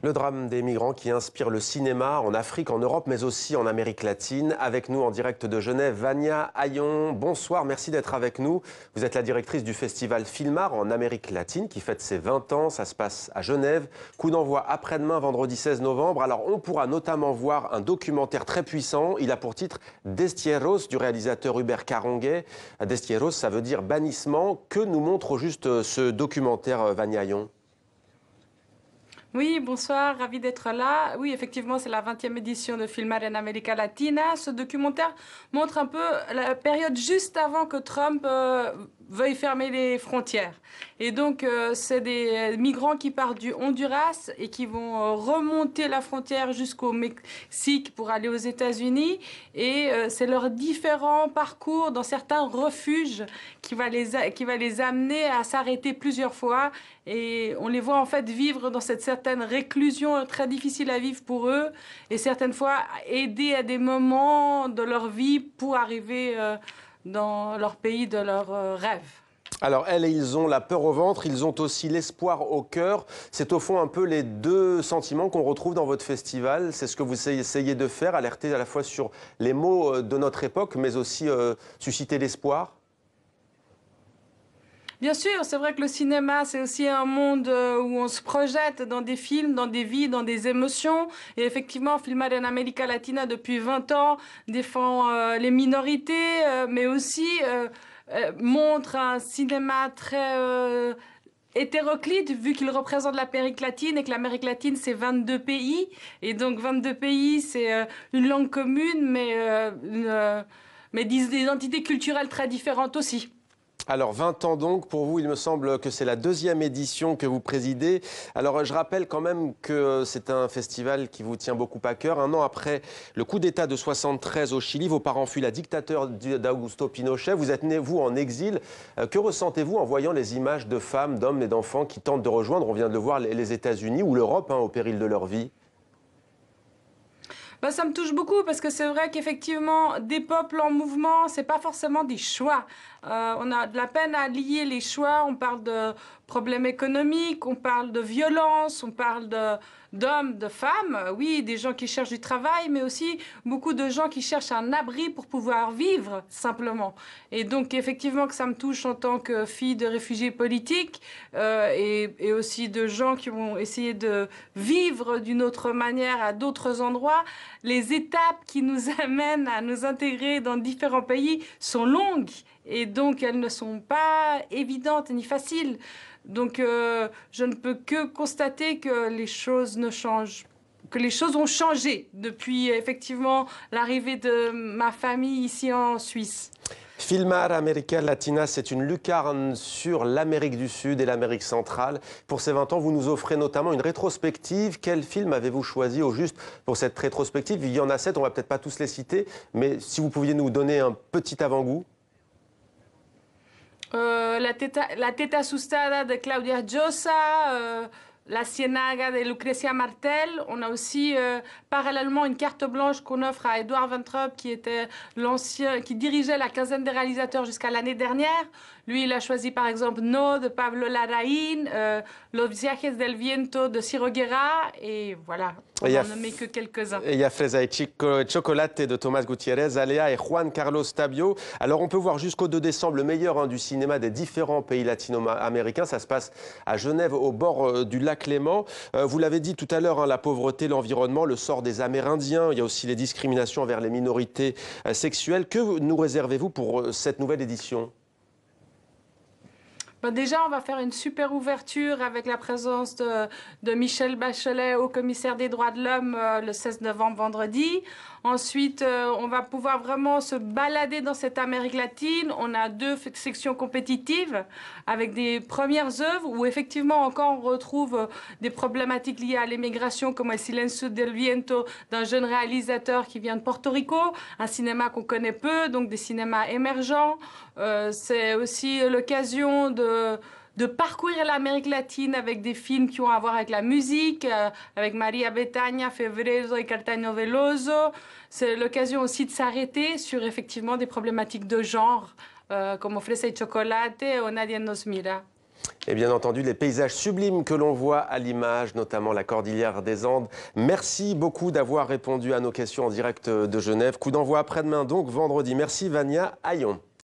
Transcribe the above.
Le drame des migrants qui inspire le cinéma en Afrique, en Europe, mais aussi en Amérique latine. Avec nous en direct de Genève, Vania Ayon. Bonsoir, merci d'être avec nous. Vous êtes la directrice du festival Filmar en Amérique latine qui fête ses 20 ans. Ça se passe à Genève. Coup d'envoi après-demain, vendredi 16 novembre. Alors on pourra notamment voir un documentaire très puissant. Il a pour titre Destierros du réalisateur Hubert Caronguet. Destierros, ça veut dire bannissement. Que nous montre au juste ce documentaire, Vania Ayon ? Oui, bonsoir, ravi d'être là. Oui, effectivement, c'est la 20e édition de Filmar en América Latina. Ce documentaire montre un peu la période juste avant que Trump veuille fermer les frontières. Et donc, c'est des migrants qui partent du Honduras et qui vont remonter la frontière jusqu'au Mexique pour aller aux États-Unis. Et c'est leurs différents parcours dans certains refuges qui va les amener à s'arrêter plusieurs fois. Et on les voit en fait vivre dans cette certaine réclusion très difficile à vivre pour eux. Et certaines fois aider à des moments de leur vie pour arriver dans leur pays de leurs rêves. Alors, elles et ils ont la peur au ventre, ils ont aussi l'espoir au cœur. C'est au fond un peu les deux sentiments qu'on retrouve dans votre festival. C'est ce que vous essayez de faire, alerter à la fois sur les maux de notre époque, mais aussi susciter l'espoir. Bien sûr, c'est vrai que le cinéma, c'est aussi un monde où on se projette dans des films, dans des vies, dans des émotions. Et effectivement, Filmar en América Latina, depuis 20 ans, défend les minorités, mais aussi montre un cinéma très hétéroclite, vu qu'il représente l'Amérique latine et que l'Amérique latine, c'est 22 pays. Et donc, 22 pays, c'est une langue commune, mais des identités culturelles très différentes aussi. Alors 20 ans donc, pour vous, il me semble que c'est la deuxième édition que vous présidez. Alors je rappelle quand même que c'est un festival qui vous tient beaucoup à cœur. Un an après le coup d'État de 73 au Chili, vos parents fuient la dictature d'Augusto Pinochet. Vous êtes né, vous, en exil. Que ressentez-vous en voyant les images de femmes, d'hommes et d'enfants qui tentent de rejoindre, on vient de le voir, les États-Unis ou l'Europe, au péril de leur vie ? Ben, ça me touche beaucoup parce que c'est vrai qu'effectivement, des peuples en mouvement, c'est pas forcément des choix. On a de la peine à lier les choix. On parle de problèmes économiques, on parle de violence, on parle d'hommes, de femmes. Oui, des gens qui cherchent du travail, mais aussi beaucoup de gens qui cherchent un abri pour pouvoir vivre, simplement. Et donc, effectivement, que ça me touche en tant que fille de réfugiés politiques et aussi de gens qui vont essayer de vivre d'une autre manière à d'autres endroits. Les étapes qui nous amènent à nous intégrer dans différents pays sont longues et donc elles ne sont pas évidentes ni faciles. Donc je ne peux que constater que les choses ne changent, que les choses ont changé depuis effectivement l'arrivée de ma famille ici en Suisse. Filmar América Latina, c'est une lucarne sur l'Amérique du Sud et l'Amérique centrale. Pour ces 20 ans, vous nous offrez notamment une rétrospective. Quel film avez-vous choisi au juste pour cette rétrospective? Il y en a 7, on ne va peut-être pas tous les citer, mais si vous pouviez nous donner un petit avant-goût. La teta assustada de Claudia Llosa, La Ciénaga de Lucrecia Martel. On a aussi parallèlement une carte blanche qu'on offre à Edouard Ventrup, qui était qui dirigeait la quinzaine des réalisateurs jusqu'à l'année dernière. Lui, il a choisi par exemple No de Pablo Larraín, Los Viajes del Viento de Ciro Guerra, et voilà, on n'en nommait que quelques-uns. Et il y a Fresa y Chocolate de Tomás Gutiérrez, Alea et Juan Carlos Tabio. Alors on peut voir jusqu'au 2 décembre le meilleur du cinéma des différents pays latino-américains. Ça se passe à Genève, au bord du lac Léman. Vous l'avez dit tout à l'heure, la pauvreté, l'environnement, le sort des Amérindiens. Il y a aussi les discriminations envers les minorités sexuelles. Que nous réservez-vous pour cette nouvelle édition ? Ben déjà, on va faire une super ouverture avec la présence de Michelle Bachelet, haut commissaire des droits de l'homme, le 16 novembre, vendredi. Ensuite, on va pouvoir vraiment se balader dans cette Amérique latine. On a 2 sections compétitives avec des premières œuvres où effectivement encore on retrouve des problématiques liées à l'immigration comme El Silencio del Viento d'un jeune réalisateur qui vient de Porto Rico, un cinéma qu'on connaît peu, donc des cinémas émergents. C'est aussi l'occasion de parcourir l'Amérique latine avec des films qui ont à voir avec la musique, avec Maria Bethânia, Feverezo et Caetano Veloso. C'est l'occasion aussi de s'arrêter sur effectivement des problématiques de genre, comme Fresa y Chocolate ou Nadie nos mira. Et bien entendu, les paysages sublimes que l'on voit à l'image, notamment la Cordillère des Andes. Merci beaucoup d'avoir répondu à nos questions en direct de Genève. Coup d'envoi après-demain, donc vendredi. Merci Vania Ayon.